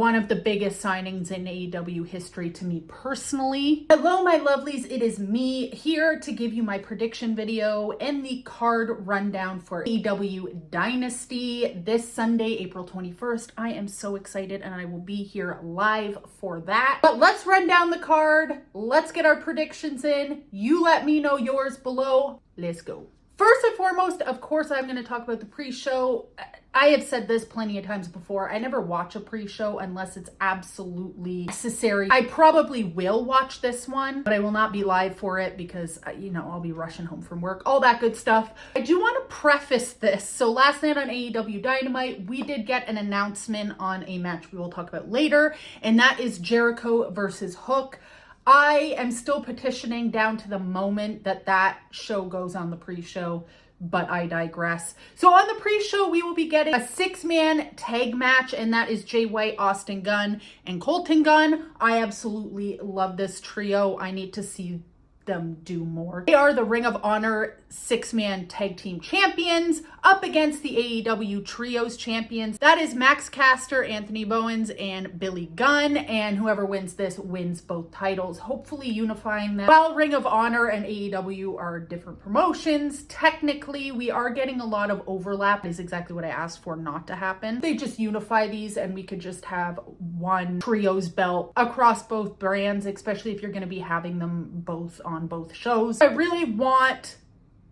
one of the biggest signings in AEW history to me personally. Hello, my lovelies. It is me here to give you my prediction video and the card rundown for AEW Dynasty this Sunday, April 21st. I am so excited and I will be here live for that. But let's run down the card. Let's get our predictions in. You let me know yours below. Let's go. First and foremost, of course, I'm going to talk about the pre-show. I have said this plenty of times before. I never watch a pre-show unless it's absolutely necessary. I probably will watch this one, but I will not be live for it because, I'll be rushing home from work, all that good stuff. I do want to preface this. So last night on AEW Dynamite, we did get an announcement on a match we will talk about later, and that is Jericho versus Hook. I am still petitioning down to the moment that show goes on the pre-show, but I digress. So on the pre-show, we will be getting a 6-man tag match, and that is Jay White, Austin Gunn, and Colton Gunn. I absolutely love this trio. I need to see them do more. They are the Ring of Honor 6-man tag team champions up against the AEW Trios champions. That is Max Caster, Anthony Bowens, and Billy Gunn, and whoever wins this wins both titles, hopefully unifying them. While Ring of Honor and AEW are different promotions, technically we are getting a lot of overlap. That is exactly what I asked for not to happen. They just unify these and we could just have one Trios belt across both brands, especially if you're going to be having them both on both shows. I really want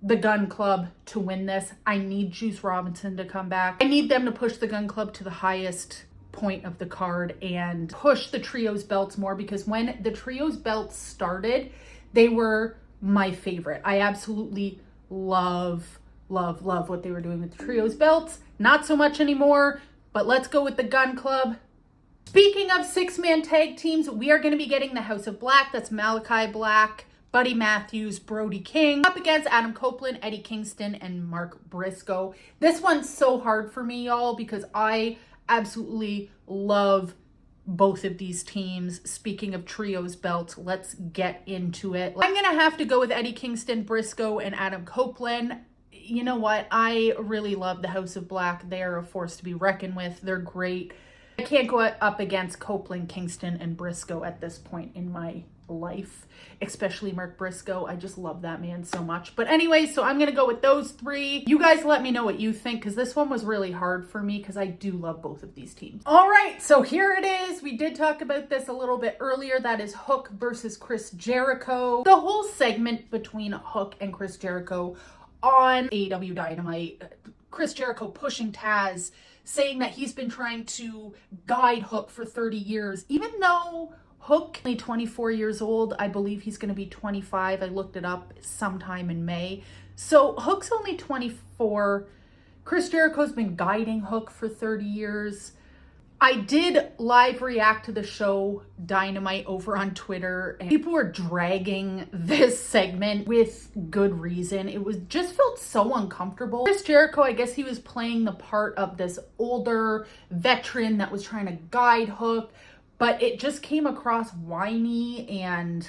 the Gun Club to win this. I need Juice Robinson to come back. I need them to push the Gun Club to the highest point of the card and push the Trios belts more, because when the Trios belts started, they were my favorite. I absolutely love what they were doing with the Trios belts. Not so much anymore, but let's go with the Gun Club. Speaking of 6-man tag teams, we are going to be getting the House of Black. That's Malachi Black, Buddy Matthews, Brody King, up against Adam Copeland, Eddie Kingston, and Mark Briscoe. This one's so hard for me, y'all, because I absolutely love both of these teams. Speaking of Trios belts, let's get into it. I'm going to have to go with Eddie Kingston, Briscoe, and Adam Copeland. You know what? I really love the House of Black. They are a force to be reckoned with. They're great. I can't go up against Copeland, Kingston, and Briscoe at this point in my life, especially Mark Briscoe. I just love that man so much. But anyway, so I'm gonna go with those three. You guys let me know what you think, because this one was really hard for me because I do love both of these teams. All right, so here it is. We did talk about this a little bit earlier. That is Hook versus Chris Jericho. The whole segment between Hook and Chris Jericho on AEW Dynamite, Chris Jericho pushing Taz, saying that he's been trying to guide Hook for 30 years, even though Hook is only 24 years old. I believe he's going to be 25. I looked it up sometime in May. So Hook's only 24. Chris Jericho's been guiding Hook for 30 years. I did live react to the show Dynamite over on Twitter, and people were dragging this segment with good reason. It was just felt so uncomfortable. Chris Jericho, I guess he was playing the part of this older veteran that was trying to guide Hook, but it just came across whiny, and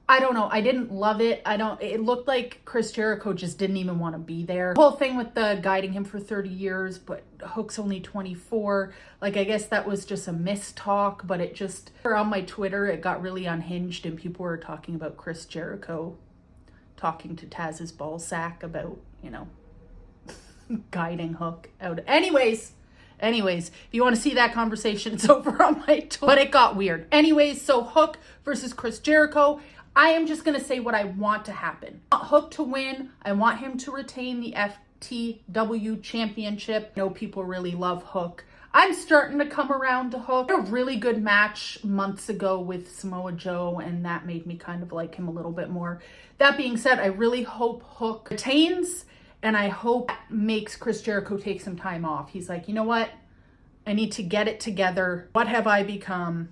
I don't know. I didn't love it. It looked like Chris Jericho just didn't even want to be there. The whole thing with the guiding him for 30 years, but Hook's only 24. Like, I guess that was just a mistalk, but it just, on my Twitter, it got really unhinged and people were talking about Chris Jericho talking to Taz's ball sack about, guiding Hook out. Anyways, if you want to see that conversation, it's over on my Twitter, but it got weird. Anyways, so Hook versus Chris Jericho. I am just going to say what I want to happen. I want Hook to win. I want him to retain the FTW Championship. I know people really love Hook. I'm starting to come around to Hook. A really good match months ago with Samoa Joe, and that made me kind of like him a little bit more. That being said, I really hope Hook retains, and I hope that makes Chris Jericho take some time off. He's like, you know what? I need to get it together. What have I become?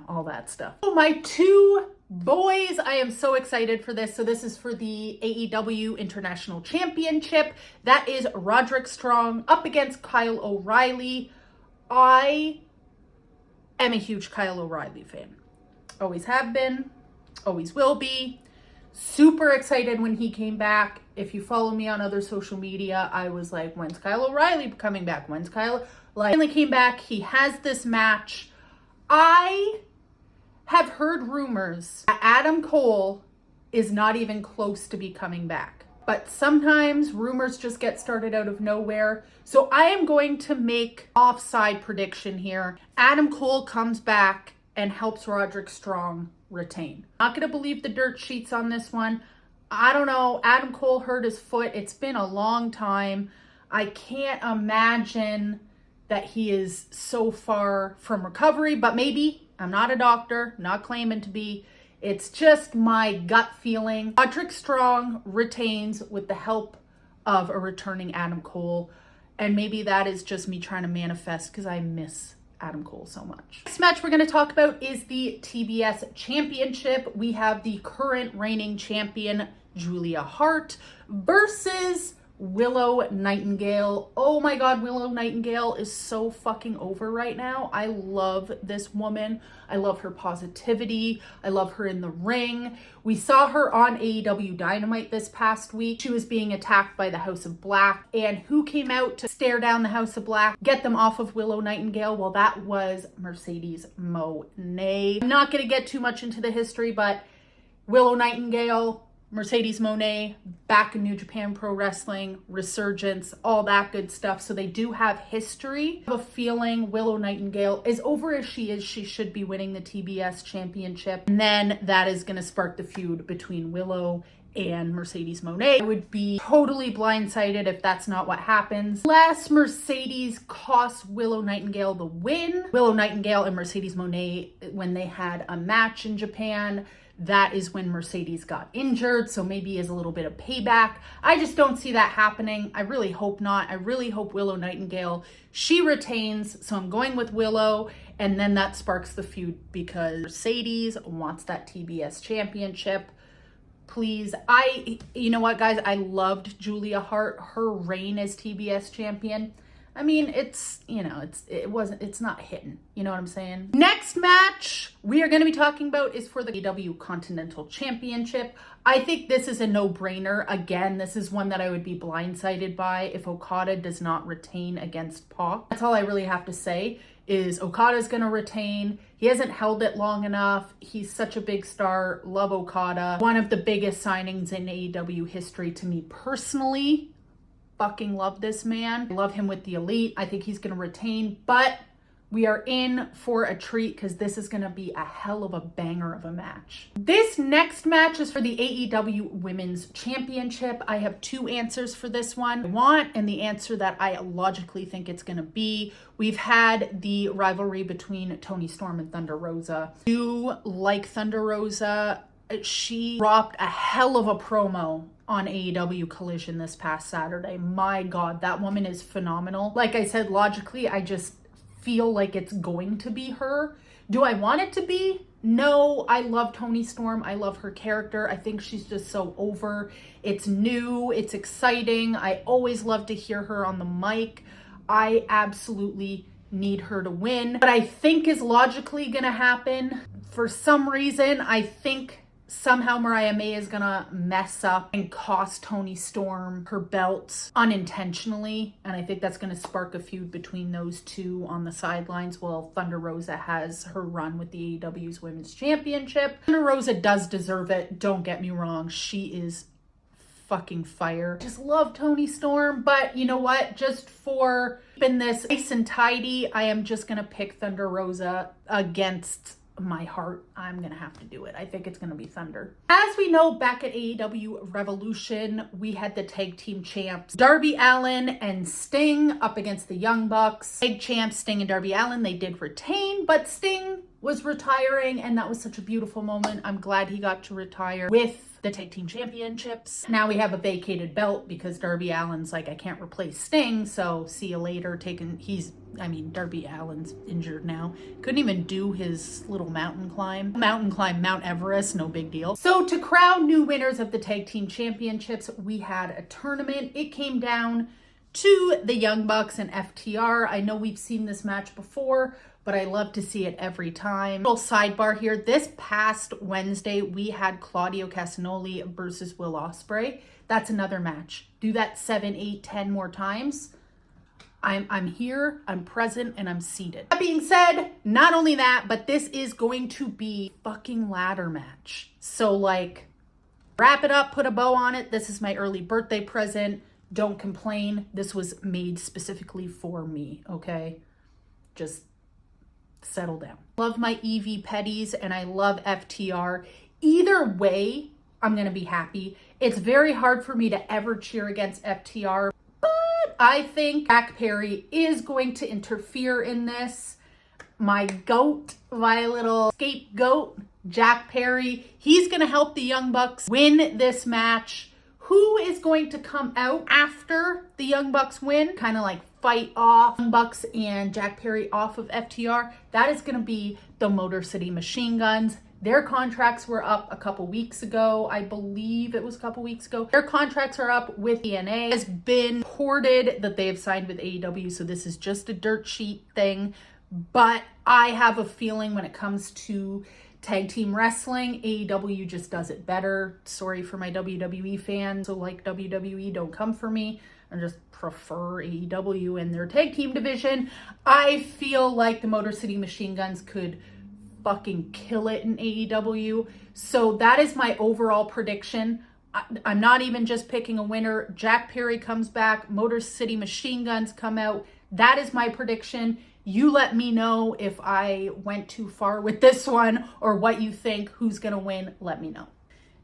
All that stuff. So my two boys, I am so excited for this. So this is for the AEW International Championship. That is Roderick Strong up against Kyle O'Reilly. I am a huge Kyle O'Reilly fan. Always have been, always will be. Super excited when he came back. If you follow me on other social media, I was like, when's Kyle O'Reilly coming back? When's Kyle? Like, finally came back. He has this match. I have heard rumors that Adam Cole is not even close to be coming back. But sometimes rumors just get started out of nowhere. So I am going to make offside prediction here. Adam Cole comes back and helps Roderick Strong retain. Not going to believe the dirt sheets on this one. I don't know. Adam Cole hurt his foot. It's been a long time. I can't imagine that he is so far from recovery, but maybe. I'm not a doctor, not claiming to be. It's just my gut feeling. Roderick Strong retains with the help of a returning Adam Cole. And maybe that is just me trying to manifest because I miss Adam Cole so much. Next match we're going to talk about is the TBS Championship. We have the current reigning champion, Julia Hart, versus Willow Nightingale. Oh my God, Willow Nightingale is so fucking over right now. I love this woman. I love her positivity. I love her in the ring. We saw her on AEW Dynamite this past week. She was being attacked by the House of Black. And who came out to stare down the House of Black, get them off of Willow Nightingale? Well, that was Mercedes Moné. I'm not going to get too much into the history, but Willow Nightingale, Mercedes Moné, back in New Japan Pro Wrestling, resurgence, all that good stuff. So they do have history. I have a feeling Willow Nightingale, as over as she is, she should be winning the TBS Championship. And then that is going to spark the feud between Willow and Mercedes Moné. I would be totally blindsided if that's not what happens. Unless Mercedes costs Willow Nightingale the win. Willow Nightingale and Mercedes Moné, when they had a match in Japan, that is when Mercedes got injured, so maybe as a little bit of payback. I just don't see that happening. I really hope not. I really hope Willow Nightingale, she retains, so I'm going with Willow, and then that sparks the feud because Mercedes wants that TBS Championship. Please, you know what, guys? I loved Julia Hart, her reign as TBS champion. I mean, it's not hitting. You know what I'm saying? Next match we are going to be talking about is for the AEW Continental Championship. I think this is a no-brainer. Again, this is one that I would be blindsided by if Okada does not retain against Pac. That's all I really have to say is Okada's going to retain. He hasn't held it long enough. He's such a big star. Love Okada. One of the biggest signings in AEW history to me personally. Fucking love this man. I love him with the Elite. I think he's going to retain, but we are in for a treat because this is going to be a hell of a banger of a match. This next match is for the AEW Women's Championship. I have two answers for this one. I want, and the answer that I logically think it's going to be, we've had the rivalry between Toni Storm and Thunder Rosa. You like Thunder Rosa. She dropped a hell of a promo on AEW Collision this past Saturday. My God, that woman is phenomenal. Like I said, logically, I just feel like it's going to be her. Do I want it to be? No, I love Toni Storm. I love her character. I think she's just so over. It's new. It's exciting. I always love to hear her on the mic. I absolutely need her to win. What I think is logically going to happen, for some reason, I think somehow Mariah May is gonna mess up and cost Toni Storm her belt unintentionally. And I think that's gonna spark a feud between those two on the sidelines while Thunder Rosa has her run with the AEW's Women's Championship. Thunder Rosa does deserve it. Don't get me wrong. She is fucking fire. Just love Toni Storm. But you know what? Just for keeping this nice and tidy, I am just gonna pick Thunder Rosa against my heart. I'm gonna have to do it. I think it's gonna be Thunder. As we know, back at AEW Revolution, we had the tag team champs Darby Allin and Sting up against the Young Bucks. Tag champs Sting and Darby Allin, they did retain, but Sting was retiring, and that was such a beautiful moment. I'm glad he got to retire with the tag team championships. Now we have a vacated belt because Darby Allin's like, I can't replace Sting, so see you later. Darby Allin's injured now. Couldn't even do his little mountain climb. Mount Everest, no big deal. So to crown new winners of the tag team championships, we had a tournament. It came down to the Young Bucks and FTR. I know we've seen this match before, but I love to see it every time. Little sidebar here. This past Wednesday, we had Claudio Castagnoli versus Will Ospreay. That's another match. Do that 7, 8, 10 more times. I'm here, I'm present, and I'm seated. That being said, not only that, but this is going to be a fucking ladder match. So like, wrap it up, put a bow on it. This is my early birthday present. Don't complain. This was made specifically for me, okay? Just settle down. Love my EVPetties and I love FTR. Either way, I'm gonna be happy. It's very hard for me to ever cheer against FTR, but I think Jack Perry is going to interfere in this. My goat, my little scapegoat, Jack Perry, he's gonna help the Young Bucks win this match. Who is going to come out after the Young Bucks win? Kind of like fight off Young Bucks and Jack Perry off of FTR. That is gonna be the Motor City Machine Guns. Their contracts were up a couple weeks ago. I believe it was a couple weeks ago. Their contracts are up with TNA. It has been reported that they have signed with AEW, so this is just a dirt sheet thing. But I have a feeling when it comes to tag team wrestling, AEW just does it better. Sorry for my WWE fans who like WWE, don't come for me. I just prefer AEW and their tag team division. I feel like the Motor City Machine Guns could fucking kill it in AEW. So that is my overall prediction. I'm not even just picking a winner. Jack Perry comes back, Motor City Machine Guns come out. That is my prediction. You let me know if I went too far with this one or what you think. Who's gonna win? Let me know.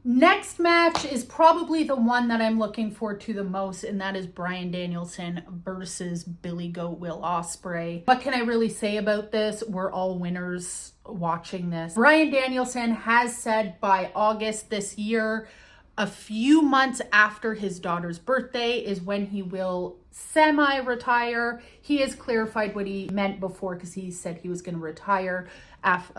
Next match is probably the one that I'm looking forward to the most, and that is Bryan Danielson versus Billy Goat Will Ospreay. What can I really say about this? We're all winners watching this. Bryan Danielson has said by August this year, a few months after his daughter's birthday, is when he will semi-retire. He has clarified what he meant before because he said he was going to retire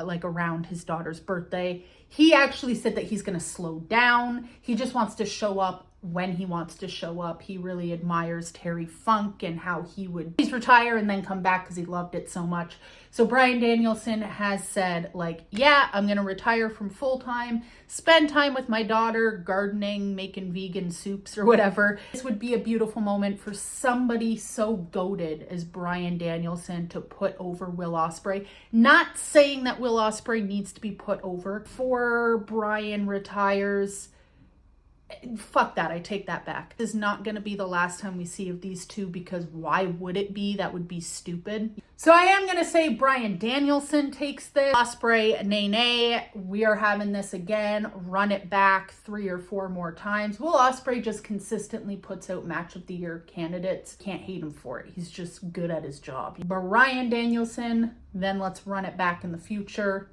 like around his daughter's birthday. He actually said that he's going to slow down. He just wants to show up when he wants to show up. He really admires Terry Funk and how he would retire and then come back because he loved it so much. So Bryan Danielson has said like, yeah, I'm going to retire from full-time, spend time with my daughter, gardening, making vegan soups or whatever. This would be a beautiful moment for somebody so goated as Bryan Danielson to put over Will Ospreay. Not saying that Will Ospreay needs to be put over. Before Bryan retires, fuck that, I take that back. This is not going to be the last time we see of these two because why would it be? That would be stupid. So I am going to say Bryan Danielson takes this. Ospreay, nay. We are having this again. Run it back 3 or 4 more times. Will Ospreay just consistently puts out match of the year candidates. Can't hate him for it. He's just good at his job. Bryan Danielson, then let's run it back in the future.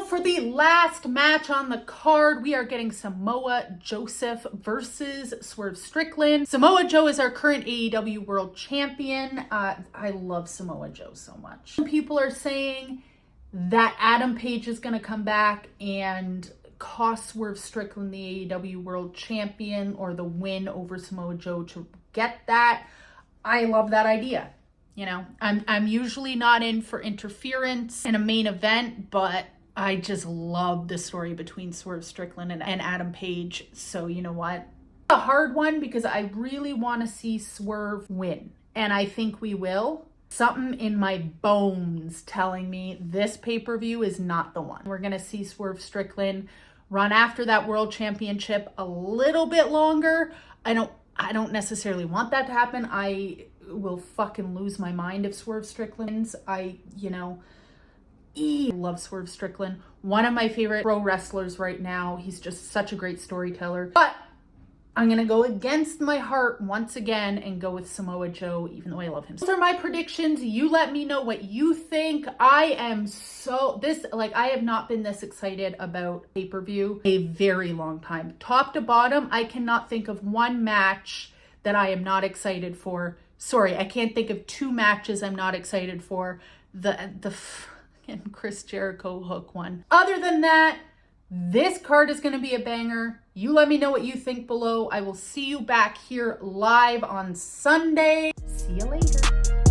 For the last match on the card, we are getting Samoa Joe versus Swerve Strickland. Samoa Joe is our current AEW World Champion. I love Samoa Joe so much. Some people are saying that Adam Page is going to come back and cost Swerve Strickland the AEW World Champion or the win over Samoa Joe to get that. I love that idea. You know, I'm usually not in for interference in a main event, but I just love the story between Swerve Strickland and Adam Page. So you know what? A hard one because I really want to see Swerve win. And I think we will. Something in my bones telling me this pay-per-view is not the one. We're going to see Swerve Strickland run after that world championship a little bit longer. I don't necessarily want that to happen. I will fucking lose my mind if Swerve Strickland wins. I love Swerve Strickland. One of my favorite pro wrestlers right now. He's just such a great storyteller. But I'm going to go against my heart once again and go with Samoa Joe, even though I love him. Those are my predictions. You let me know what you think. I have not been this excited about pay-per-view a very long time. Top to bottom, I cannot think of one match that I am not excited for. Sorry, I can't think of 2 matches I'm not excited for. And Chris Jericho hook one. Other than that, this card is going to be a banger. You let me know what you think below. I will see you back here live on Sunday. See you later.